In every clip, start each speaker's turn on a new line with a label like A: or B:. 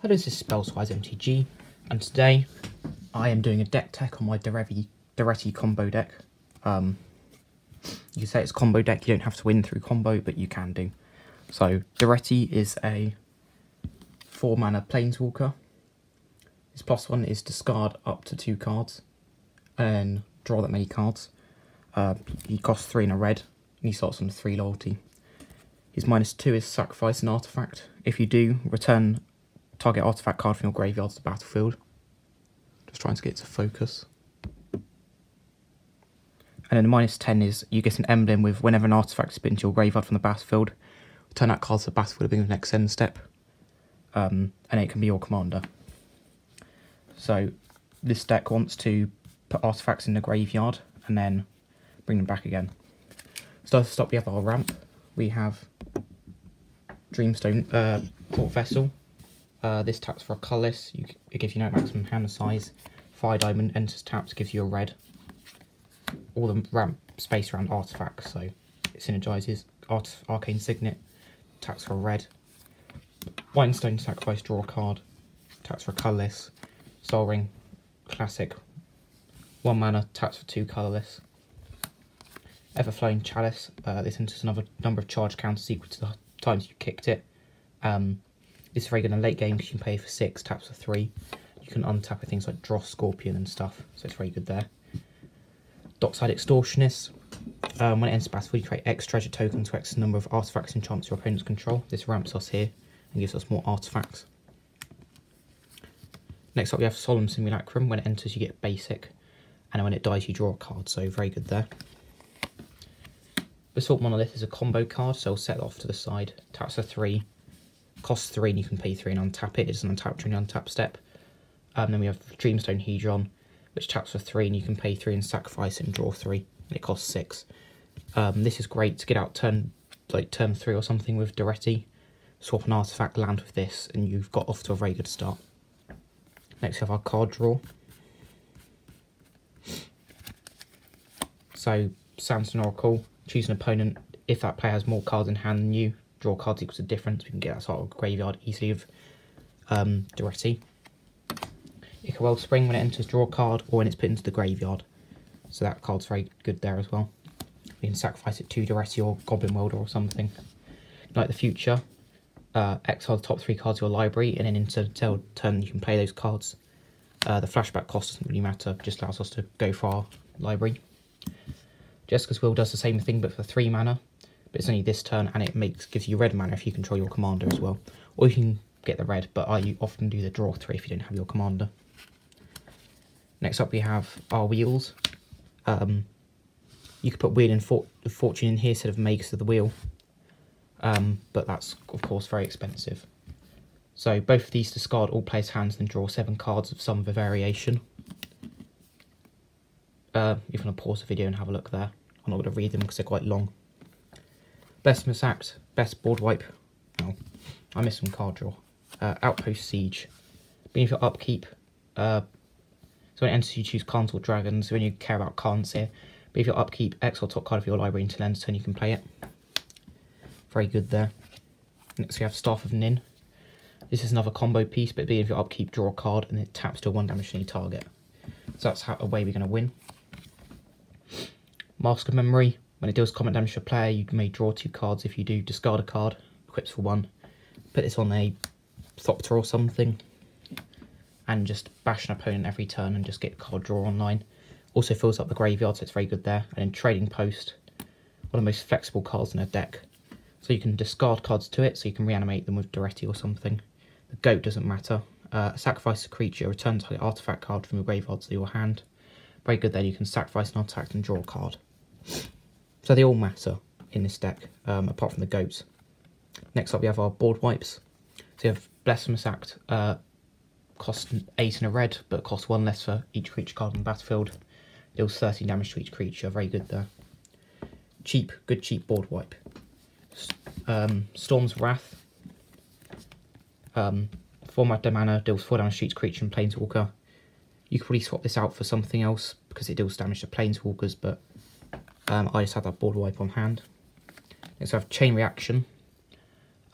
A: Hello, this is Spellswise MTG, and today I am doing a deck tech on my Daretti combo deck. You can say it's combo deck, you don't have to win through combo, but you can do. So, Daretti is a 4-mana Planeswalker. His +1 is discard up to 2 cards, and draw that many cards. He costs 3 and a red, and he starts on 3 loyalty. His -2 is sacrifice an artifact. If you do, return target artifact card from your graveyard to the battlefield. Just trying to get it to focus. And then the -10 is you get an emblem with whenever an artifact is put into your graveyard from the battlefield, return that card to the battlefield at the beginning of the next end step. And it can be your commander. So this deck wants to put artifacts in the graveyard and then bring them back again. So to stop, we have our ramp. We have Dreamstone Court Vessel. This taps for a colourless. It gives you no maximum hand size. Fire Diamond enters taps, gives you a red. All the ramp space around artifacts, so it synergizes. Arcane Signet taps for a red. Windstone Sacrifice, draw a card. Taps for a colourless. Soul Ring Classic. 1 mana, taps for 2 colourless. Everflowing Chalice. This enters another number of charge counters equal to the times you kicked it. This is very good in late game because you can play for 6, taps for 3. You can untap with things like Dross, Scorpion and stuff, so it's very good there. Dockside Extortionist. When it enters battlefield, you create X treasure tokens to X the number of artifacts and enchantments your opponents control. This ramps us here and gives us more artifacts. Next up we have Solemn Simulacrum. When it enters you get basic, and when it dies you draw a card, so very good there. Basalt Monolith is a combo card, so I'll set it off to the side. Taps for 3. Costs 3 and you can pay 3 and untap it. It doesn't untap during the untap step. Then we have Dreamstone Hedron, which taps for 3 and you can pay 3 and sacrifice it and draw 3. And it costs 6. This is great to get out turn 3 or something with Daretti. Swap an artifact, land with this, and you've got off to a very good start. Next we have our card draw. So, Samson Oracle, choose an opponent. If that player has more cards in hand than you, draw cards equals the difference. We can get that sort of graveyard easily with Daretti. Icarwell Spring, when it enters, draw a card, or when it's put into the graveyard. So that card's very good there as well. We can sacrifice it to Daretti or Goblin Welder or something. Like the Future, exile the top 3 cards of your library, and then into turn you can play those cards. The flashback cost doesn't really matter, just allows us to go for our library. Jessica's Will does the same thing but for 3 mana. But it's only this turn, and it gives you red mana if you control your commander as well. Or you can get the red, but I often do the draw 3 if you don't have your commander. Next up we have our wheels. You could put Wheel and Fortune in here instead of Magus of the Wheel. But that's of course very expensive. So both of these discard all players' hands and draw 7 cards of some variation. If you want to pause the video and have a look there. I'm not going to read them because they're quite long. Best Act, Best Board Wipe. Oh, I missed some card draw. Outpost Siege. Beneath your upkeep. So when it enters you choose Khans or Dragons. When you care about Khans here. Beneath your upkeep, exile top card of your library until end turn you can play it. Very good there. Next we have Staff of Nin. This is another combo piece, but beneath your upkeep, draw a card and it taps to 1 damage to any target. So that's a way we're going to win. Mask of Memory. When it deals combat damage to a player, you may draw 2 cards. If you do, discard a card, equips for 1. Put this on a Thopter or something, and just bash an opponent every turn and just get card draw online. Also fills up the graveyard, so it's very good there. And then Trading Post, one of the most flexible cards in a deck. So you can discard cards to it, so you can reanimate them with Daretti or something. The Goat doesn't matter. Sacrifice a creature, return target artifact card from your graveyard to your hand. Very good there, you can sacrifice an artifact and draw a card. So they all matter in this deck, apart from the Goats. Next up we have our board wipes. So you have Blasphemous Act, costs 8 and a red, but costs 1 less for each creature card on the battlefield. Deals 13 damage to each creature, very good there. Good cheap board wipe. Storm's Wrath. 4 mana, deals 4 damage to each creature and Planeswalker. You could probably swap this out for something else because it deals damage to Planeswalkers, but I just had that board wipe on hand. Next I have Chain Reaction.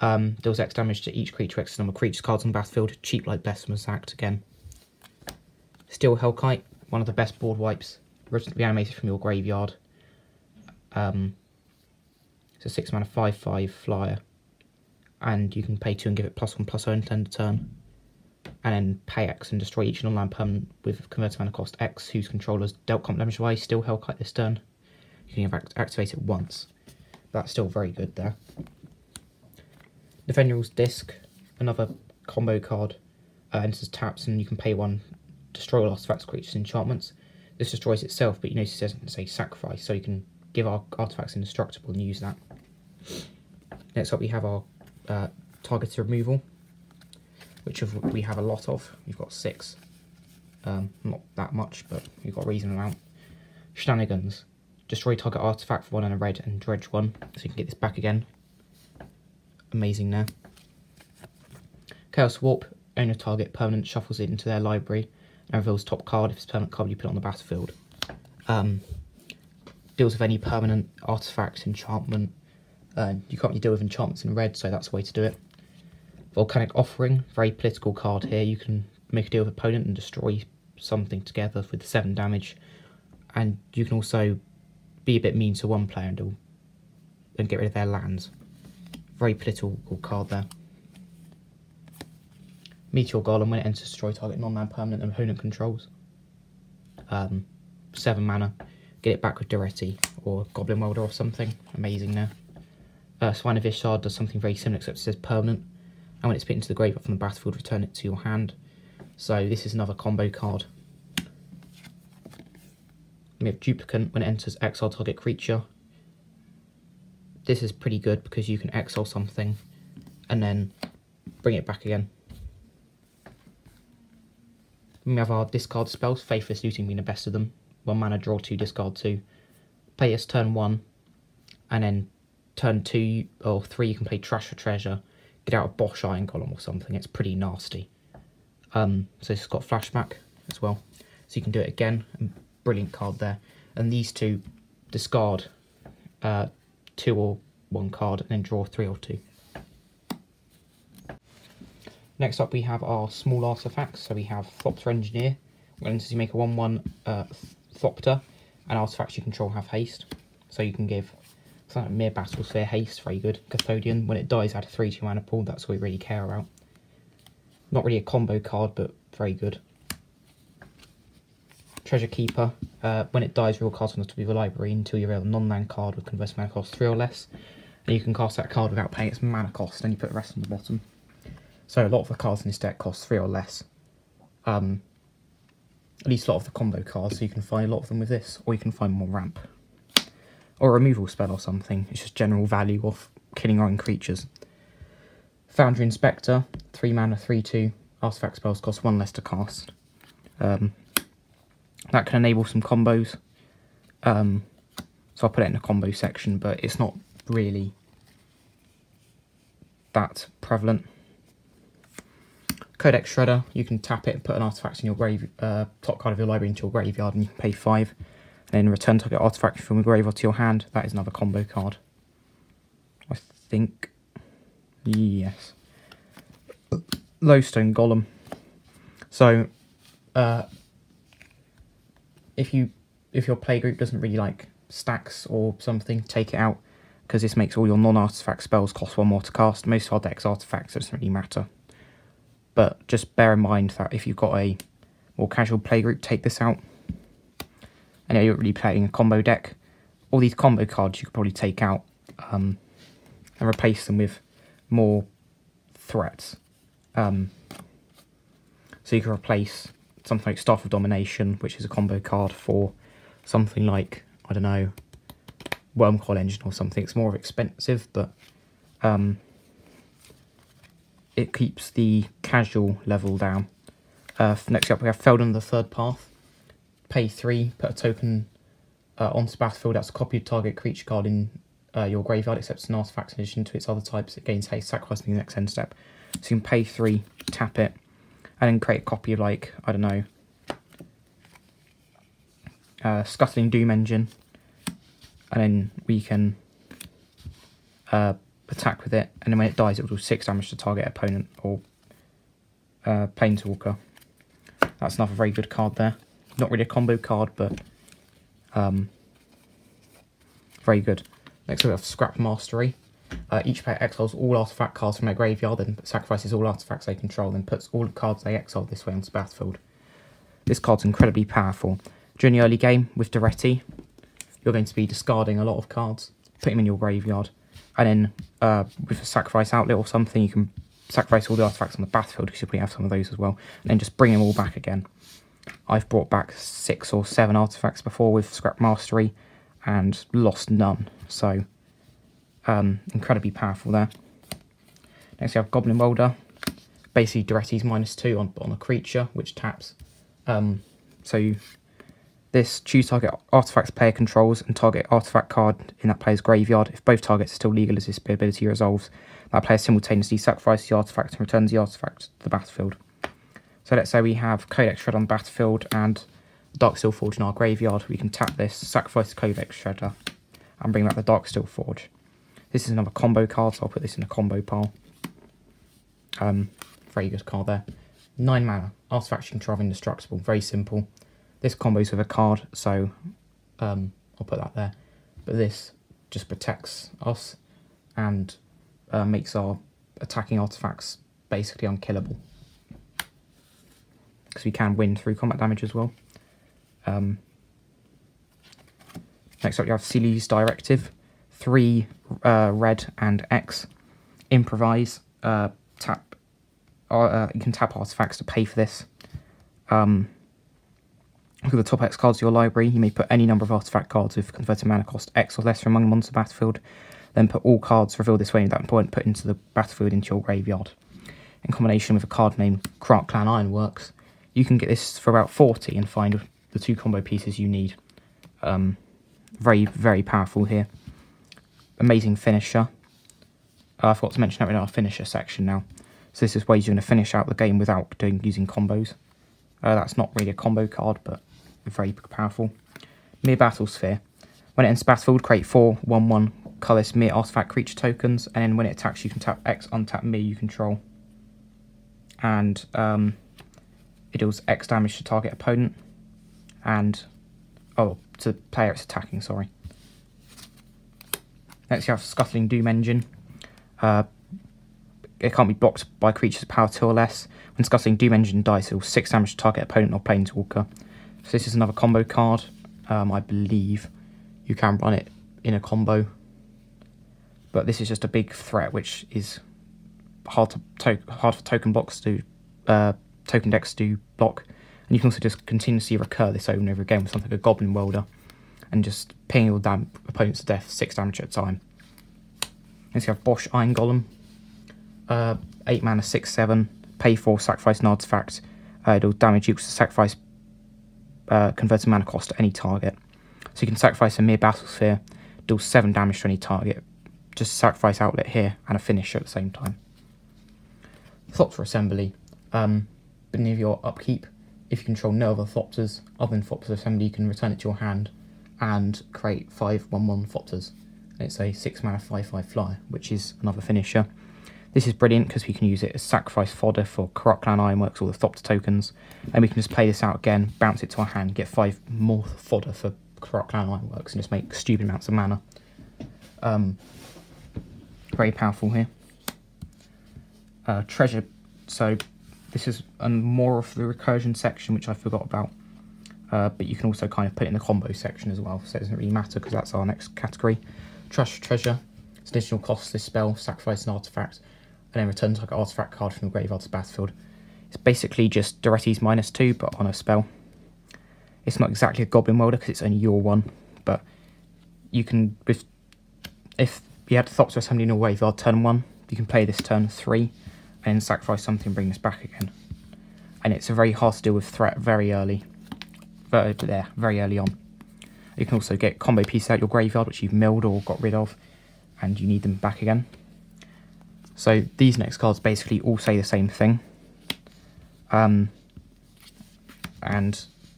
A: Deals X damage to each creature X number of creatures cards on the battlefield. Cheap like Bestimus Act again. Steel Hellkite, one of the best board wipes. Reanimated from your graveyard. It's a 6 mana 5/5 flyer. And you can pay 2 and give it +1/+0 until end of turn. And then pay X and destroy each non-land permanent with converted mana cost X whose controllers dealt comp damage away. Steel Hellkite this turn. You can activate it once. That's still very good there. Defend Rules Disc, another combo card. Enters taps and you can pay 1, destroy all artifacts, creatures, enchantments. This destroys itself, but you notice it doesn't say sacrifice, so you can give our artifacts indestructible and use that. Next up we have our targeted removal, which we have a lot of. We've got 6. Not that much, but we've got a reasonable amount. Shenanigans. Destroy target artifact for 1 and a red and dredge 1, so you can get this back again. Amazing there. Chaos Warp. Own a target permanent, shuffles it into their library, and reveals top card if it's permanent card you put on the battlefield. Deals with any permanent artifacts, enchantment. You can't really deal with enchantments in red, so that's a way to do it. Volcanic Offering, very political card here. You can make a deal with opponent and destroy something together with 7 damage. And you can also be a bit mean to one player and get rid of their lands. Very political card there. Meteor Golem, when it enters, destroy target non-land permanent and opponent controls. 7 mana. Get it back with Daretti or Goblin Welder or something. Amazing there. Swine of Ishard does something very similar except it says permanent. And when it's put into the graveyard from the battlefield, return it to your hand. So this is another combo card. We have Duplicant, when it enters, exile target creature. This is pretty good because you can exile something and then bring it back again. We have our discard spells, Faithless Looting being the best of them. 1 mana, draw 2, discard 2. Play this turn 1, and then turn 2 or 3 you can play Trash for Treasure, get out a Bosch Iron Golem or something. It's pretty nasty. So this has got flashback as well, so you can do it again. Brilliant card there. And these two discard 2 or 1 card and then draw 3 or 2. Next up we have our small artifacts. So we have Thopter Engineer. When you make a 1/1 Thopter, and artifacts you control have haste. So you can give something like Mere Battlesphere haste, very good. Cathodian, when it dies add a 3/2 mana pool, that's what we really care about. Not really a combo card, but very good. Treasure Keeper, when it dies, reveal cards on the top of your library until you reveal a non-land card with converted mana cost 3 or less. And you can cast that card without paying its mana cost, and you put the rest on the bottom. So a lot of the cards in this deck cost 3 or less. At least a lot of the combo cards, so you can find a lot of them with this, or you can find more ramp. Or a removal spell or something. It's just general value of killing your own creatures. Foundry Inspector, 3 mana, 3/2. Artifact spells cost 1 less to cast. That can enable some combos. So I'll put it in the combo section, but it's not really that prevalent. Codex Shredder, you can tap it and put an artifact in your top card of your library into your graveyard, and you can pay 5. And then return target artifact from the graveyard to your hand. That is another combo card. I think. Yes. Lowstone Golem. So, if your playgroup doesn't really like stacks or something, take it out, because this makes all your non-artifact spells cost 1 more to cast. Most of our deck's artifacts, so it doesn't really matter. But just bear in mind that if you've got a more casual playgroup, take this out. I know you're really playing a combo deck. All these combo cards you could probably take out and replace them with more threats. So you can replace something like Staff of Domination, which is a combo card, for something like, I don't know, Wormcoil Engine or something. It's more expensive, but it keeps the casual level down. Next up we have Feldon the Third Path. Pay 3, put a token onto the battlefield. That's a copy of target creature card in your graveyard, except it's an artifact in addition to its other types. It gains haste, sacrificing the next end step. So you can pay 3, tap it, and then create a copy of, like, I don't know, Scuttling Doom Engine. And then we can have attack with it, and then when it dies, it will do 6 damage to target opponent or Planeswalker. That's another very good card there. Not really a combo card, but very good. Next we have Scrap Mastery. Each player exiles all artifact cards from their graveyard, then sacrifices all artifacts they control, then puts all the cards they exiled this way onto the battlefield. This card's incredibly powerful. During the early game with Daretti, you're going to be discarding a lot of cards, put them in your graveyard, and then with a sacrifice outlet or something, you can sacrifice all the artifacts on the battlefield, because you probably have some of those as well, and then just bring them all back again. I've brought back 6 or 7 artifacts before with Scrap Mastery, and lost none, so incredibly powerful there. Next we have Goblin Welder. Basically Daretti's -2 on a creature, which taps. So this, choose target artifacts player controls and target artifact card in that player's graveyard. If both targets are still legal as this ability resolves, that player simultaneously sacrifices the artifact and returns the artifact to the battlefield. So let's say we have Codex Shredder on the battlefield and Darksteel Forge in our graveyard. We can tap this, sacrifice the Codex Shredder, and bring back the Darksteel Forge. This is another combo card, so I'll put this in a combo pile. Very good card there. 9 mana, artifacts you control indestructible, very simple. This combos with a card, so I'll put that there. But this just protects us and makes our attacking artifacts basically unkillable, because we can win through combat damage as well. Next up you have Sealy's Directive. 3 red and X. Improvise. Tap. You can tap artifacts to pay for this. Look at the top X cards of your library. You may put any number of artifact cards with converted mana cost X or less from among them onto the battlefield. Then put all cards revealed this way at that point put into the battlefield into your graveyard. In combination with a card named Krark Clan Ironworks, you can get this for about 40 and find the 2 combo pieces you need. Very, very powerful here. Amazing finisher. I forgot to mention that in our finisher section now. So this is ways you're going to finish out the game without using combos. That's not really a combo card, but very powerful. Mere Battle Sphere. When it enters battlefield, create 4 1/1 colourless Mere artifact creature tokens, and then when it attacks, you can tap X, untap Mere you control, and it deals X damage to target opponent, and to the player it's attacking. Sorry. Next, you have Scuttling Doom Engine. It can't be blocked by creatures of power 2 or less. When Scuttling Doom Engine dies, it deals 6 damage to target opponent or Planeswalker. So this is another combo card. I believe you can run it in a combo, but this is just a big threat, which is hard for token blocks to token decks to block. And you can also just continuously recur this over and over again with something like a Goblin Welder, and just ping your opponents to death 6 damage at a time. Next you have Bosch Iron Golem. 8 mana, 6/7. Pay 4, sacrifice an artifact. It'll damage equals to sacrifice converted mana cost to any target. So you can sacrifice a Mere Battle Sphere, deal 7 damage to any target. Just sacrifice outlet here and a finisher at the same time. Thopter Assembly. Beneath your upkeep, if you control no other Thopters other than Thopter Assembly, you can return it to your hand and create 5 1/1 Thopters. It's a 6 mana 5/5 flyer, which is another finisher. This is brilliant because we can use it as sacrifice fodder for Krark Clan Ironworks or the Thopter tokens, and we can just play this out again, bounce it to our hand, get 5 more fodder for Krark Clan Ironworks, and just make stupid amounts of mana. Very powerful here. Treasure. So this is more of the recursion section, which I forgot about. But you can also kind of put it in the combo section as well, so it doesn't really matter because that's our next category. Treasure. It's additional cost this spell, sacrifice an artifact, and then return like an artifact card from the graveyard to the battlefield. It's basically just Daretti's -2, but on a spell. It's not exactly a Goblin Welder because it's only your one, but you can, if you had Thopter Assembly in your graveyard turn 1, you can play this turn 3, and then sacrifice something and bring this back again. And it's a very hard to deal with threat very early. Very early on. You can also get combo pieces out your graveyard which you've milled or got rid of, and you need them back again. So these next cards basically all say the same thing. And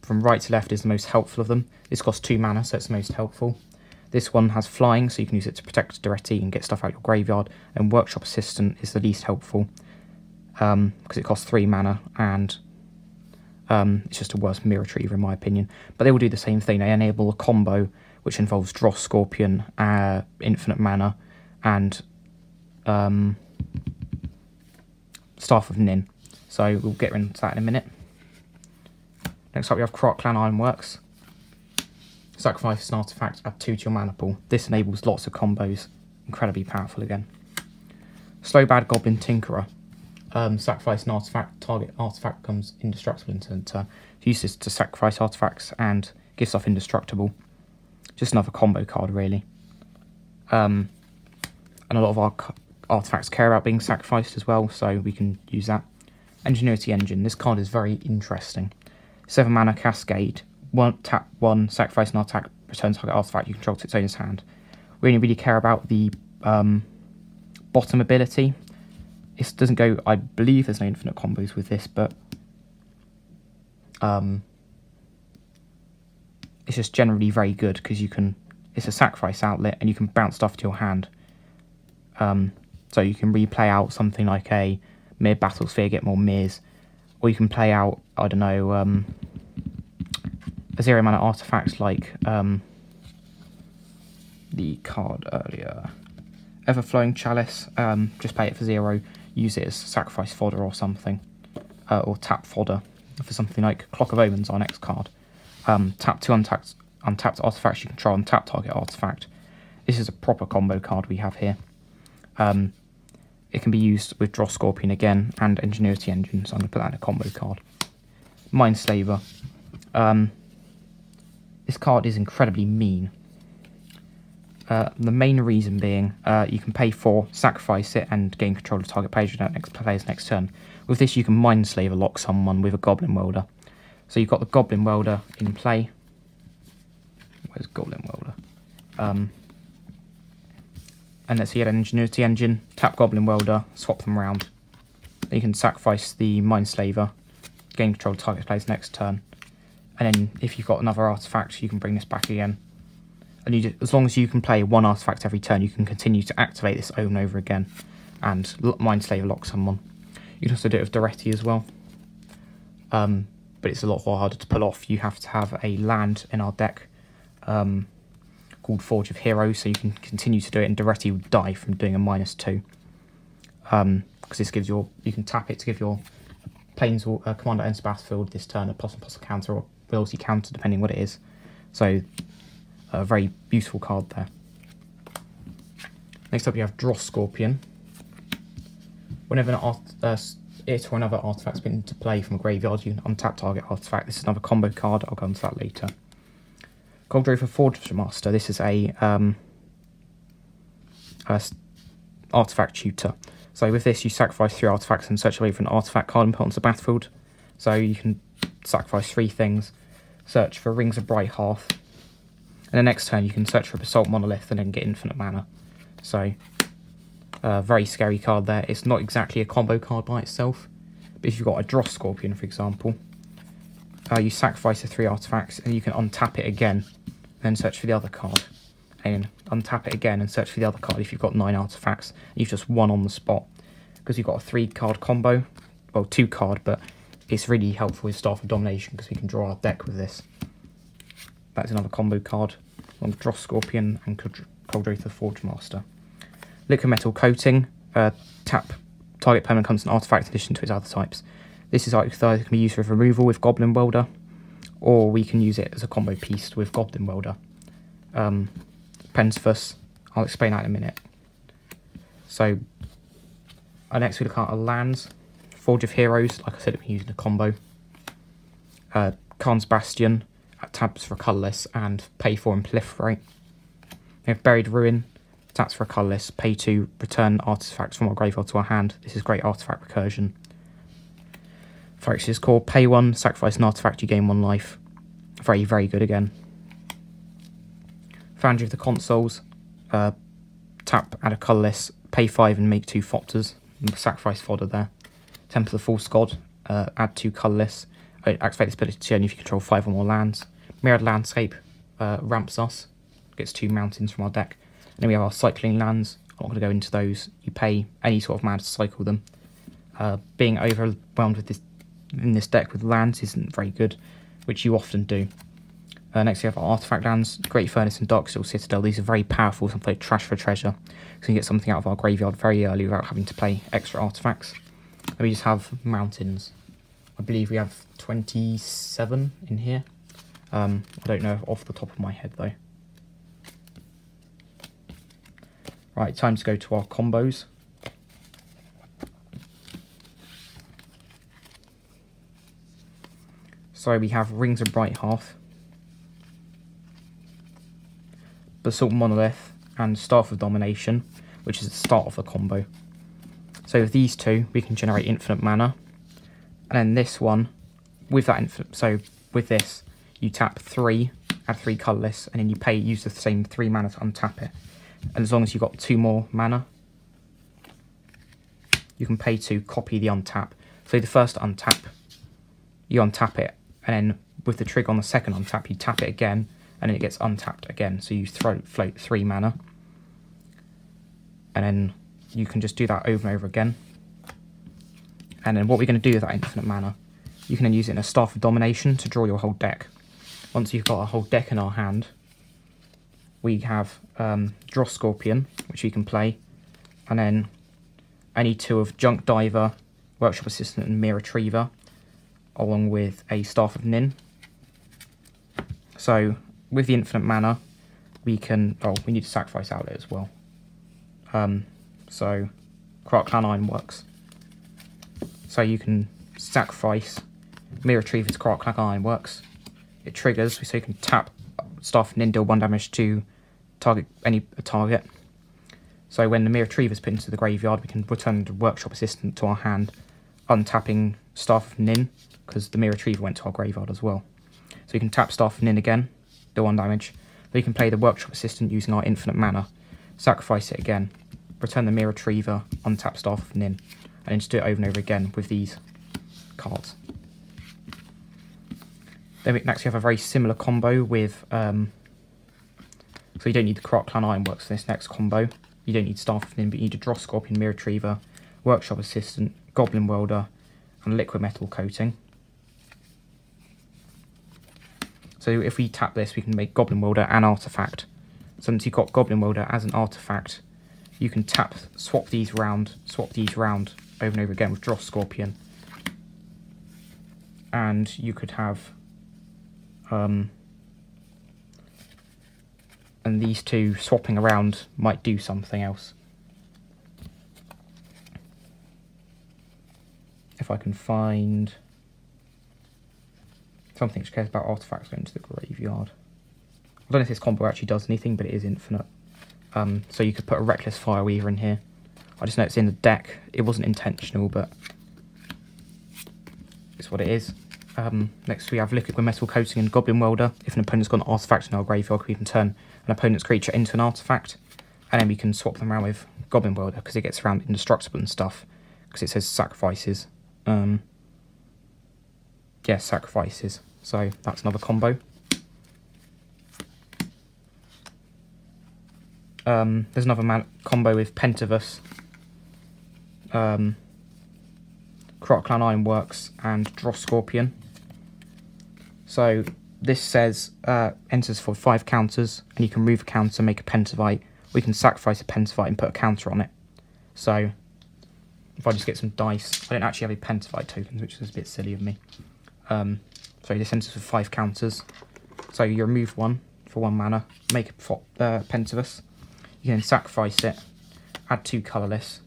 A: from right to left is the most helpful of them. This costs 2 mana, so it's the most helpful. This one has flying, so you can use it to protect Daretti and get stuff out of your graveyard, and Workshop Assistant is the least helpful, because it costs 3 mana, and it's just a worse Mirror Retriever in my opinion. But they will do the same thing. They enable a combo which involves Dross Scorpion, infinite mana, and Staff of Nin. So we'll get into that in a minute. Next up we have Krark Clan Ironworks. Sacrifice an artifact, add 2 to your mana pool. This enables lots of combos. Incredibly powerful again. Slowbad Goblin Tinkerer. Sacrifice an artifact, target artifact becomes indestructible in turn. Use this to sacrifice artifacts and give stuff indestructible. Just another combo card, really. And a lot of our artifacts care about being sacrificed as well, so we can use that. Ingenuity Engine. This card is very interesting. 7 mana Cascade. Tap 1, sacrifice an artifact, return target artifact you control to its owner's hand. We only really care about the bottom ability. It doesn't go, I believe there's no infinite combos with this, but it's just generally very good because you can, it's a sacrifice outlet and you can bounce stuff to your hand. So you can replay out something like a Mirror Battlesphere, get more mirrors, or you can play out, I don't know, a 0 mana artifact like the card earlier, Everflowing Chalice. Just play it for 0, use it as sacrifice fodder or something, or tap fodder for something like Clock of Omens, our next card. Tap 2 untapped artifacts you control and tap target artifact. This is a proper combo card we have here. It can be used with Dross Scorpion again and Ingenuity Engine, so I'm going to put that in a combo card. Mindslaver. This card is incredibly mean. The main reason being you can pay 4, sacrifice it, and gain control of target player's next turn. With this, you can Mindslaver lock someone with a Goblin Welder. So you've got the Goblin Welder in play. Where's Goblin Welder? And let's see, you get an Ingenuity Engine, tap Goblin Welder, swap them around. Then you can sacrifice the Mindslaver, gain control of target player's next turn. And then if you've got another artifact, you can bring this back again. And as long as you can play 1 artifact every turn, you can continue to activate this over and over again and Mindslaver lock someone. You can also do it with Daretti as well. But it's a lot harder to pull off. You have to have a land in our deck called Forge of Heroes, so you can continue to do it, and Daretti will die from doing a -2. Because this gives you can tap it to give your planes or commander enters the battlefield this turn a plus counter or ability counter, depending what it is. So a very useful card there. Next up you have Dross Scorpion. Whenever it or another artifact's been into play from a graveyard, you can untap target artifact. This is another combo card, I'll go into that later. Golddrafer Forge Master. This is a artifact tutor. So with this, you sacrifice 3 artifacts and search away for an artifact card and put onto the battlefield. So you can sacrifice 3 things, search for Rings of Bright Hearth, and the next turn you can search for Basalt Monolith and then get infinite mana. So very scary card there. It's not exactly a combo card by itself, but if you've got a Dross Scorpion, for example, you sacrifice the 3 artifacts and you can untap it again and then search for the other card, and untap it again and search for the other card if you've got 9 artifacts. You've just won on the spot because you've got a 3-card combo, well 2-card, but it's really helpful with Staff of Domination because we can draw our deck with this. That's another combo card on Dross Scorpion and Golddrafer Forge Master. Liquid Metal Coating. Tap target permanent comes an artifact in addition to its other types. This is either can be used with removal with Goblin Welder, or we can use it as a combo piece with Goblin Welder. Pensivus, I'll explain that in a minute. So, next we look at our lands. Forge of Heroes, like I said, we're using a combo. Khan's Bastion, taps for a colourless and pay 4 and proliferate. We have Buried Ruin, taps for a colourless, pay 2, return artifacts from our graveyard to our hand. This is great artifact recursion. Phyrexia's Core, pay 1, sacrifice an artifact, you gain 1 life. Very, very good again. Foundry of the Consoles, tap, add a colourless, pay 5 and make 2 Fopters. Sacrifice fodder there. Temple of the False God, add 2 colourless. Activate this ability to turn if you control 5 or more lands. Mirrored Landscape ramps us. gets 2 mountains from our deck. And then we have our cycling lands. I'm not going to go into those. You pay any sort of mana to cycle them. Being overwhelmed with in this deck with lands isn't very good, which you often do. Next we have our artifact lands, Great Furnace and Darksteel Citadel. These are very powerful, some play trash for treasure, so we can get something out of our graveyard very early without having to play extra artifacts. And we just have mountains. I believe we have 27 in here. I don't know off the top of my head though. Right, time to go to our combos. So we have Rings of Bright Hearth, Basalt Monolith, and Staff of Domination, which is the start of the combo. So with these two, we can generate infinite mana. And then this one, with that infinite, so with this, you tap 3, add 3 colourless, and then you use the same 3 mana to untap it. And as long as you've got 2 more mana, you can pay to copy the untap. So the first untap, you untap it, and then with the trigger on the second untap, you tap it again, and then it gets untapped again. So you float 3 mana, and then you can just do that over and over again. And then what we're going to do with that infinite mana, you can then use it in a Staff of Domination to draw your whole deck. Once you've got a whole deck in our hand, we have Dross Scorpion, which we can play, and then any 2 of Junk Diver, Workshop Assistant, and Mere Retriever, along with a Staff of Nin. So with the infinite mana, we can, we need to sacrifice Outlet as well. So Krark Clan Ironworks. So you can sacrifice Mere Retriever to Krark Clan Ironworks. It triggers, so you can tap Staff of Nin, deal 1 damage to target a target. So when the Mere Retriever is put into the graveyard, we can return the Workshop Assistant to our hand, untapping Staff of Nin, because the Mere Retriever went to our graveyard as well. So you can tap Staff of Nin again, deal 1 damage. Then you can play the Workshop Assistant using our infinite mana, sacrifice it again, return the Mere Retriever, untap Staff of Nin, and then just do it over and over again with these cards. Then next we have a very similar combo with, so you don't need the Krark Clan Ironworks for this next combo. You don't need Staff of Nin, but you need a Dross Scorpion, Mere Retriever, Workshop Assistant, Goblin Welder, and Liquid Metal Coating. So if we tap this, we can make Goblin Welder an artifact. So once you've got Goblin Welder as an artifact, you can swap these round over and over again with Dross Scorpion. And you could have, and these two swapping around might do something else. If I can find something which cares about artifacts going to the graveyard. I don't know if this combo actually does anything, but it is infinite. So you could put a Reckless Fireweaver in here. I just know it's in the deck. It wasn't intentional, but it's what it is. Next we have Liquid Metal Coating and Goblin Welder. If an opponent's got an artifact in our graveyard, we can turn an opponent's creature into an artifact, and then we can swap them around with Goblin Welder because it gets around indestructible and stuff, because it says sacrifices. Yeah, sacrifices. So that's another combo. There's another combo with Pentavus, Krark Clan Ironworks, and Dross Scorpion. So this says enters for 5 counters, and you can remove a counter, make a Pentavite. We can sacrifice a Pentavite and put a counter on it. So if I just get some dice, I don't actually have any Pentavite tokens, which is a bit silly of me. So this enters for 5 counters. So you remove 1 for 1 mana, make a Pentavus. You can sacrifice it, add 2 colourless.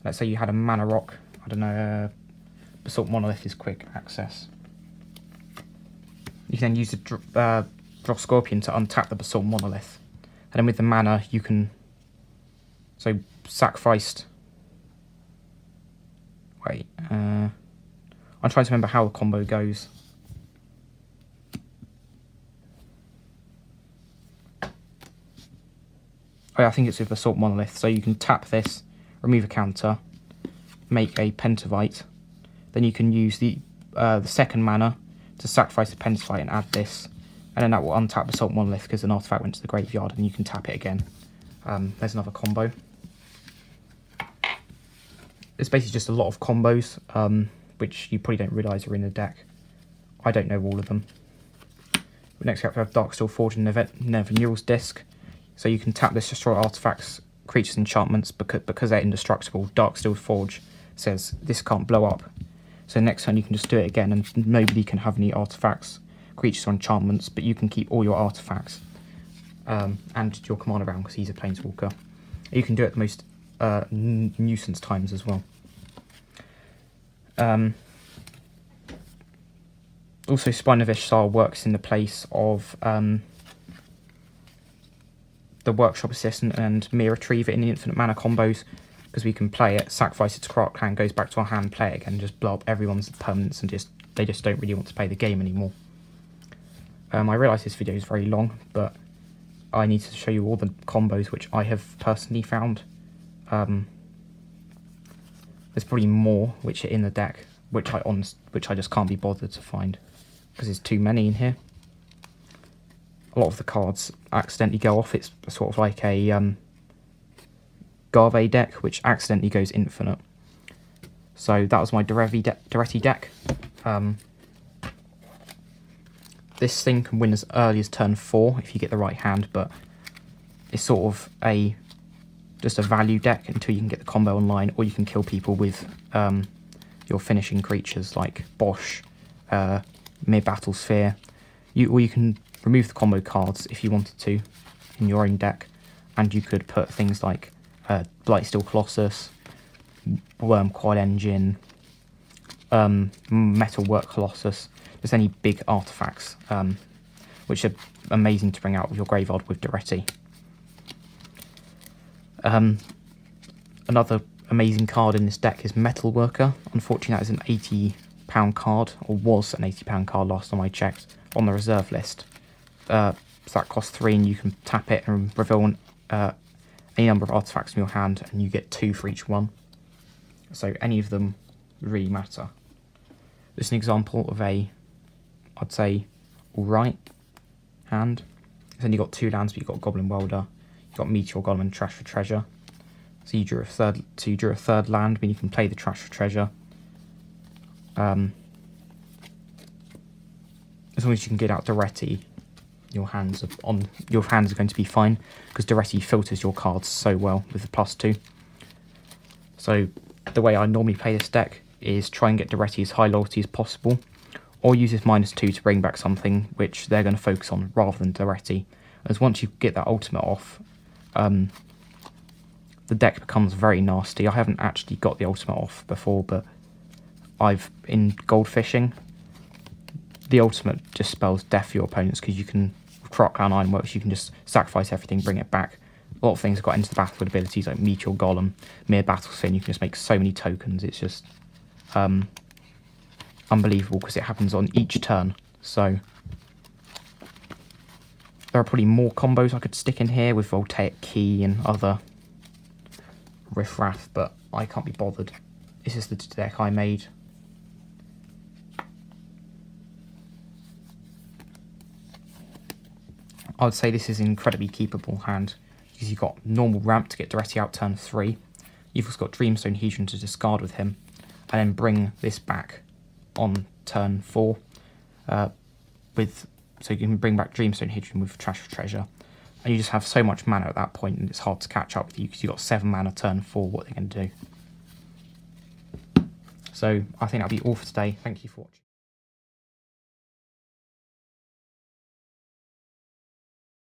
A: Let's say you had a Mana Rock, I don't know, Basalt Monolith is quick access. You can then use the Dross Scorpion to untap the Basalt Monolith. And then with the mana, you can, so sacrificed, wait, I'm trying to remember how the combo goes. Oh, yeah, I think it's with Basalt Monolith. So you can tap this, remove a counter, make a Pentavite. Then you can use the second mana to sacrifice the Pentavite and add this. And then that will untap the Salt Monolith because an artifact went to the graveyard and you can tap it again. There's another combo. It's basically just a lot of combos, which you probably don't realise are in the deck. I don't know all of them. But next up we have Darksteel Forge and Nevinyrral's Disc. So you can tap this, destroy artifacts, creatures, enchantments, because they're indestructible. Darksteel Forge says this can't blow up. So next turn you can just do it again and nobody can have any artifacts, creatures or enchantments, but you can keep all your artifacts and your commander around because he's a planeswalker. You can do it at the most nuisance times as well. Also, Spine of Ishtar works in the place of the Workshop Assistant and Mere Retriever in the infinite mana combos, because we can play it, sacrifice it to Crackland, goes back to our hand, play it again, and just blow up everyone's permanents, and they just don't really want to play the game anymore. I realise this video is very long, but I need to show you all the combos which I have personally found. There's probably more which are in the deck, which I just can't be bothered to find because there's too many in here. A lot of the cards accidentally go off. It's sort of like a Garve deck, which accidentally goes infinite. So that was my Daretti deck. This thing can win as early as turn 4 if you get the right hand, but it's sort of just a value deck until you can get the combo online, or you can kill people with your finishing creatures like Bosch, Mere Battlesphere. Or you can remove the combo cards if you wanted to in your own deck, and you could put things like Blightsteel Colossus, Wormcoil Engine, Metalwork Colossus, just any big artifacts, which are amazing to bring out of your graveyard with Daretti. Another amazing card in this deck is Metalworker. Unfortunately, that is an £80 card, or was an £80 card last time I checked, on the reserve list. So that costs 3 and you can tap it and reveal any number of artifacts from your hand, and you get 2 for each one. So any of them really matter. This is an example of a, I'd say, alright hand. It's only got 2 lands, but you've got Goblin Welder, you've got Meteor Golem and Trash for Treasure. So you drew a third land, but you can play the Trash for Treasure. As long as you can get out Daretti, your hands are going to be fine, because Daretti filters your cards so well with the +2. So the way I normally play this deck is try and get Daretti as high loyalty as possible, or use his -2 to bring back something which they're going to focus on rather than Daretti. As once you get that ultimate off, the deck becomes very nasty. I haven't actually got the ultimate off before, but in gold fishing, the ultimate just spells death for your opponents, because you can, with Crackland Ironworks, you can just sacrifice everything, bring it back. A lot of things have got into the battlefield abilities like Meteor Golem, Mere Battlesphere, you can just make so many tokens. It's just unbelievable, because it happens on each turn. So there are probably more combos I could stick in here with Voltaic Key and other riffraff, but I can't be bothered. This is the deck I made. I would say this is an incredibly keepable hand, because you've got normal ramp to get Daretti out turn 3. You've also got Dreamstone Hedron to discard with him, and then bring this back on turn 4. So you can bring back Dreamstone Hedron with Trash for Treasure, and you just have so much mana at that point, and it's hard to catch up with you because you've got 7 mana turn 4. What they're going to do. So I think that'll be all for today. Thank you for watching.